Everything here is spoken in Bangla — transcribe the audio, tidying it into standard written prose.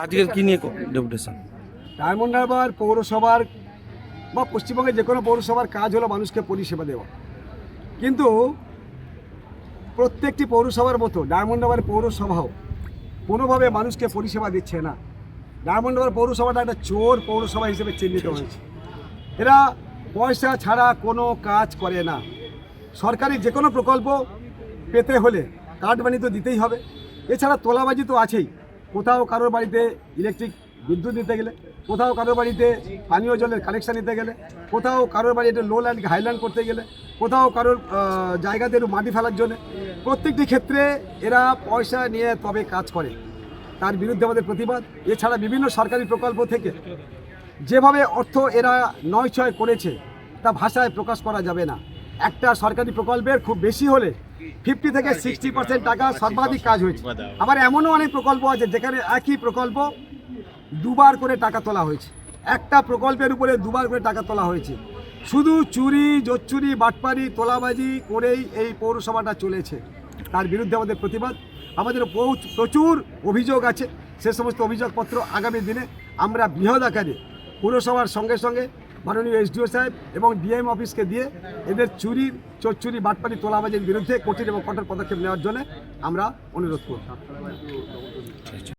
আজকের কি নিয়ে ডেপুটেশন? ডায়মন্ড হারবার পৌরসভার বা পশ্চিমবঙ্গের যে কোনো পৌরসভার কাজ হলো মানুষকে পরিষেবা দেওয়া, কিন্তু প্রত্যেকটি পৌরসভার মতো ডায়মন্ড হারবার পৌরসভাও কোনোভাবে মানুষকে পরিষেবা দিচ্ছে না। ডায়মন্ড হারবার পৌরসভাটা একটা চোর পৌরসভা হিসেবে চিহ্নিত হয়েছে। এরা পয়সা ছাড়া কোনো কাজ করে না। সরকারি যে কোনো প্রকল্প পেতে হলে কার্ড বানিয়ে তো দিতেই হবে, এছাড়া তোলাবাজি তো আছেই। কোথাও কারোর বাড়িতে ইলেকট্রিক বিদ্যুৎ দিতে গেলে, কোথাও কারোর বাড়িতে পানীয় জলের কানেকশান নিতে গেলে, কোথাও কারোর বাড়িতে লো ল্যান্ড হাইল্যান্ড করতে গেলে, কোথাও কারোর জায়গাতে একটু মাটি ফেলার জন্য, প্রত্যেকটি ক্ষেত্রে এরা পয়সা নিয়ে তবে কাজ করে। তার বিরুদ্ধে আমাদের প্রতিবাদ। এছাড়া বিভিন্ন সরকারি প্রকল্প থেকে যেভাবে অর্থ এরা নয় ছয় করেছে তা ভাষায় প্রকাশ করা যাবে না। একটা সরকারি প্রকল্পের খুব বেশি হলে 50 থেকে 60% টাকা সর্বাধিক কাজ হয়েছে। আবার এমনও অনেক প্রকল্প আছে যেখানে একই প্রকল্প দুবার করে টাকা তোলা হয়েছে। একটা প্রকল্পের উপরে দুবার করে টাকা তোলা হয়েছে। শুধু চুরি, জোচ্চুরি, বাটপারি, তোলাবাজি করেই এই পৌরসভাটা চলেছে। তার বিরুদ্ধে আমাদের প্রতিবাদ। আমাদের প্রচুর অভিযোগ আছে। সে সমস্ত অভিযোগপত্র আগামী দিনে আমরা বৃহৎ আকারে পুরসভার সঙ্গে সঙ্গে মাননীয় এসডিও সাহেব এবং ডিএম অফিসকে দিয়ে এদের চুরির, চোরচুরি, বাটপারি, তোলাবাজির বিরুদ্ধে কঠিন এবং কঠোর পদক্ষেপ নেওয়ার জন্য আমরা অনুরোধ করব।